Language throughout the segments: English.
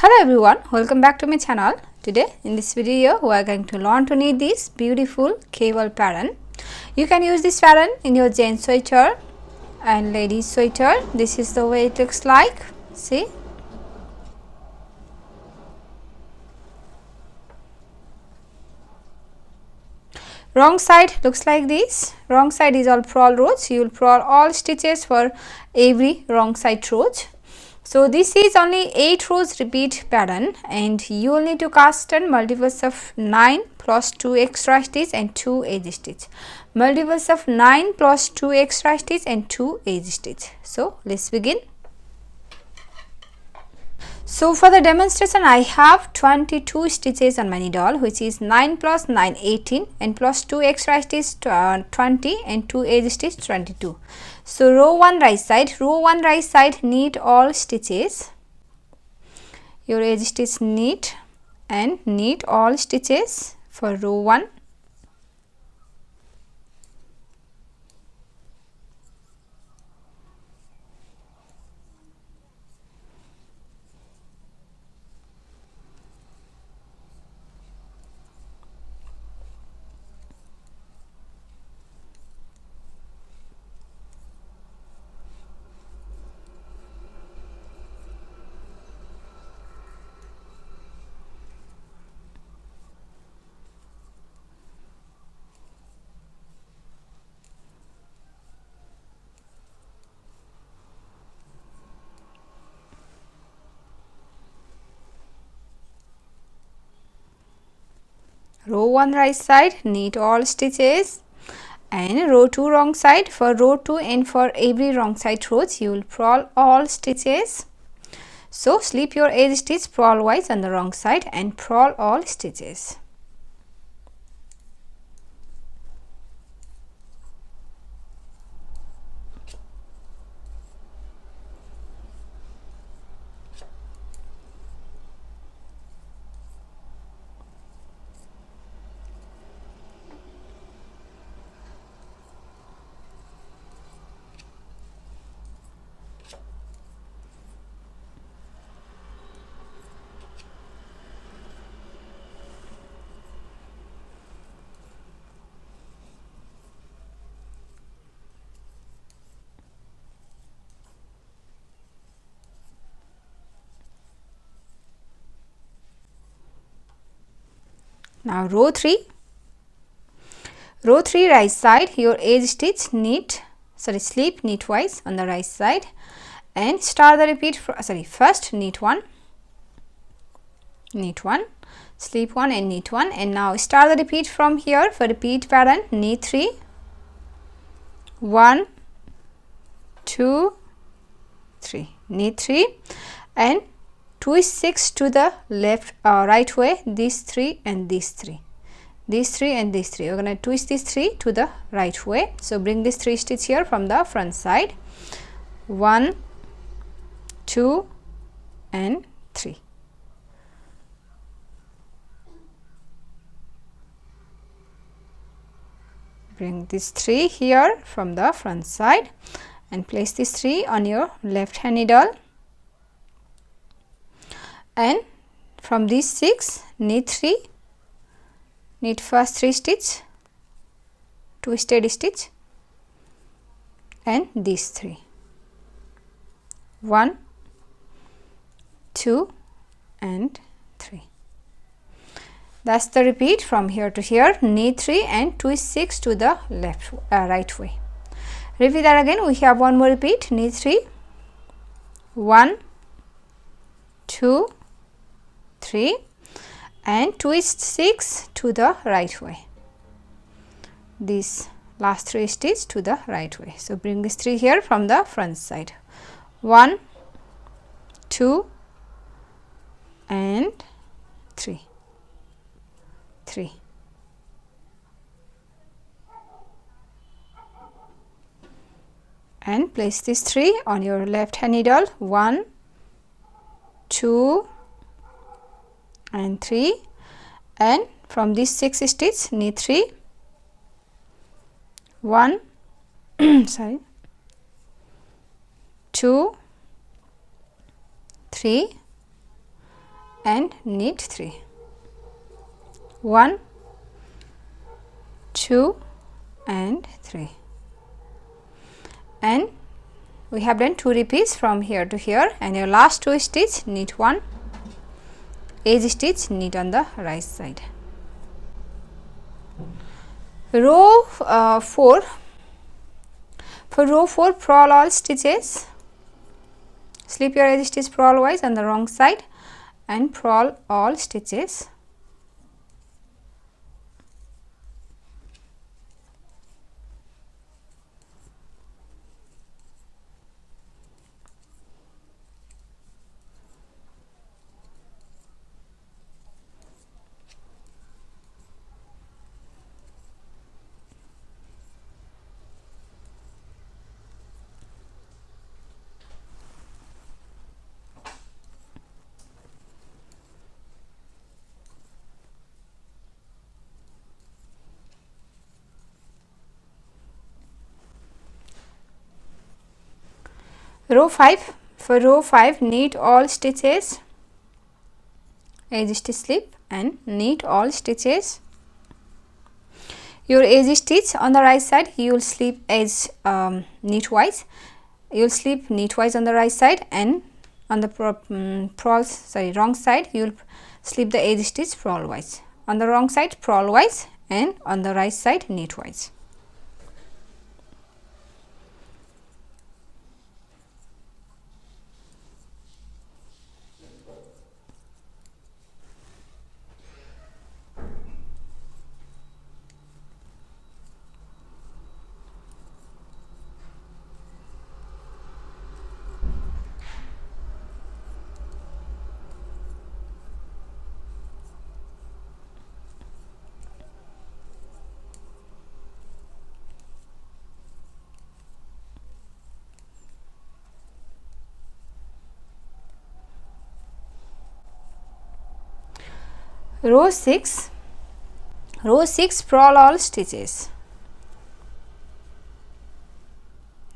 Hello everyone, welcome back to my channel. Today in this video we are going to learn to knit this beautiful cable pattern. You can use this pattern in your jeans sweater and ladies sweater. This is the way it looks like. See, wrong side looks like this. Wrong side is all purl rows. You will purl all stitches for every wrong side rows. So this is only 8 rows repeat pattern and you will need to cast on multiples of 9 plus 2 extra stitch and 2 edge stitch. Multiples of 9 plus 2 extra stitch and 2 edge stitch. So let's begin. So for the demonstration I have 22 stitches on my needle, which is 9 plus 9 18 and plus 2 extra stitch 20 and 2 edge stitch 22. So row 1 right side knit all stitches, your edge stitch knit and knit all stitches for row 1. Row 1 right side knit all stitches and row 2 wrong side. For row 2 and for every wrong side rows you will purl all stitches. So slip your edge stitch purl wise on the wrong side and purl all stitches. Now row 3 right side, your edge stitch slip knitwise on the right side and start the repeat first knit 1, slip 1 and knit 1, and now start the repeat from here. For repeat pattern knit 3, 1 2 3, knit 3 and twist 6 to the left right way, these 3 and these 3, these 3 and these 3. We're going to twist these 3 to the right way. So bring this 3 stitch here from the front side, 1 2 and 3. Bring this 3 here from the front side and place this 3 on your left hand needle, and from these 6 knit 3, knit first 3 stitch, twisted stitch and these 3, 1 2 and 3. That's the repeat from here to here. Knit 3 and twist 6 to the right way. Repeat that again. We have one more repeat. Knit 3, 1 2 3 and twist 6 to the right way, these last 3 stitches to the right way. So bring this 3 here from the front side, 1 2 and 3, and place this 3 on your left hand needle, 1 2 and 3, and from this 6 stitch knit 3, 1 sorry 2 3 and knit 3. 1, 2 and 3, and we have done 2 repeats from here to here, and your last 2 stitch knit 1 edge stitch, knit on the right side. Row 4, for row 4 purl all stitches, slip your edge stitch purl wise on the wrong side and purl all stitches. Row 5, for row 5 knit all stitches, edge stitch slip and knit all stitches. Your edge stitch on the right side, you will slip edge knitwise, you will slip knitwise on the right side, and on the wrong side you will slip the edge stitch purl wise, on the wrong side purl wise and on the right side knitwise. Row 6, purl all stitches.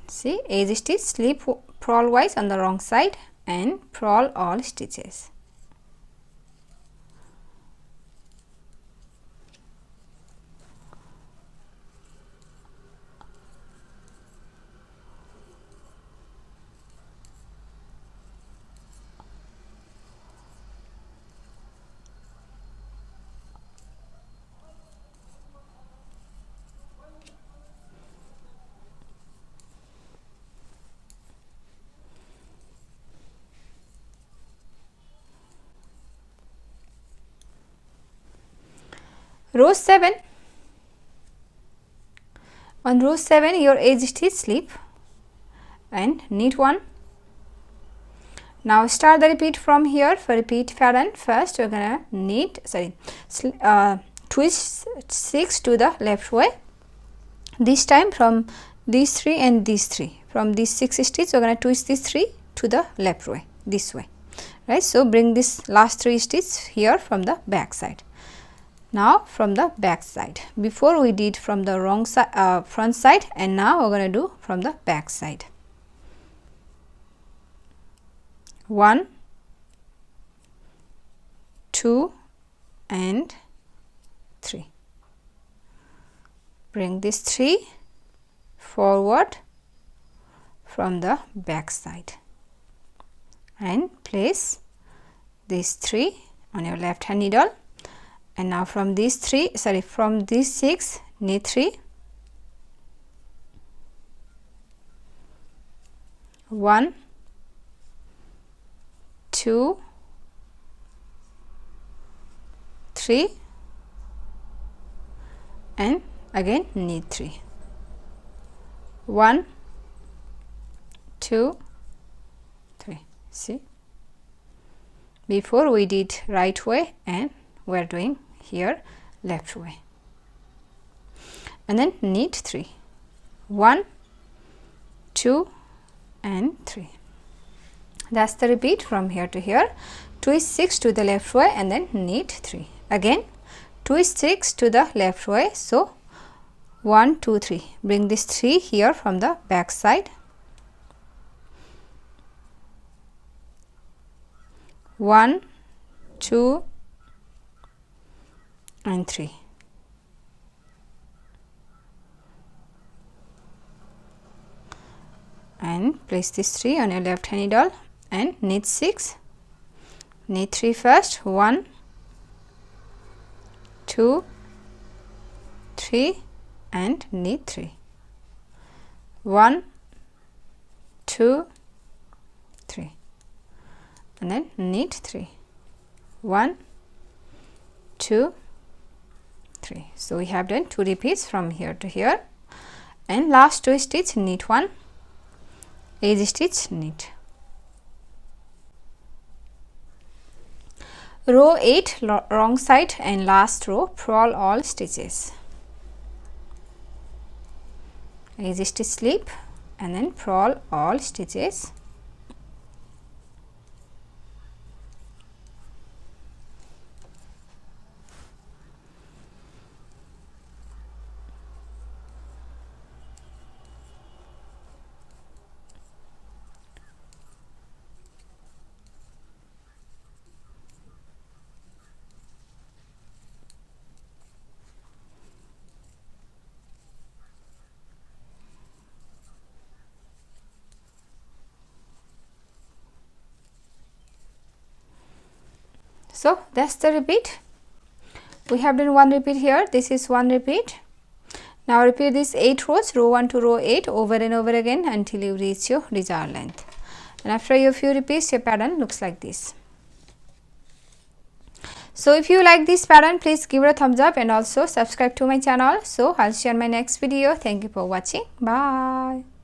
See, edge stitch slip purl wise on the wrong side and purl all stitches. Row 7, on row 7 your edge stitch slip and knit 1. Now start the repeat from here. For repeat pattern, first we are gonna knit twist 6 to the left way, this time from these 3 and these 3, from these 6 stitches we are gonna twist these 3 to the left way, this way, right. So bring this last 3 stitches here from the back side. Now from the back side, before we did from the wrong side, front side, and now we're going to do from the back side. 1, 2 and 3. Bring this 3 forward from the back side and place these 3 on your left hand needle. And now from these 6 knit 3, 1, 2, 3 and again knit 3, 1, 2, 3. See, before we did right way and we are doing here left way, and then knit 3, 1, 2 and 3. That's the repeat from here to here. Twist 6 to the left way and then knit 3. Again twist 6 to the left way. So 1, 2, 3. Bring this 3 here from the back side. 1, 2 and 3. And place this 3 on your left hand needle and knit 6, knit 3 first, 1, 2, 3 and knit 3, 1, 2, 3 and then knit 3, 1, 2, 3. So we have done 2 repeats from here to here, and last 2 stitch knit 1, edge stitch knit. Row 8 wrong side and last row purl all stitches. Edge stitch slip and then purl all stitches. So that's the repeat. We have done 1 repeat here. This is 1 repeat. Now repeat this 8 rows, row 1 to row 8 over and over again until you reach your desired length. And after a few repeats, your pattern looks like this. So if you like this pattern, please give it a thumbs up and also subscribe to my channel. So I'll see you on my next video. Thank you for watching. Bye.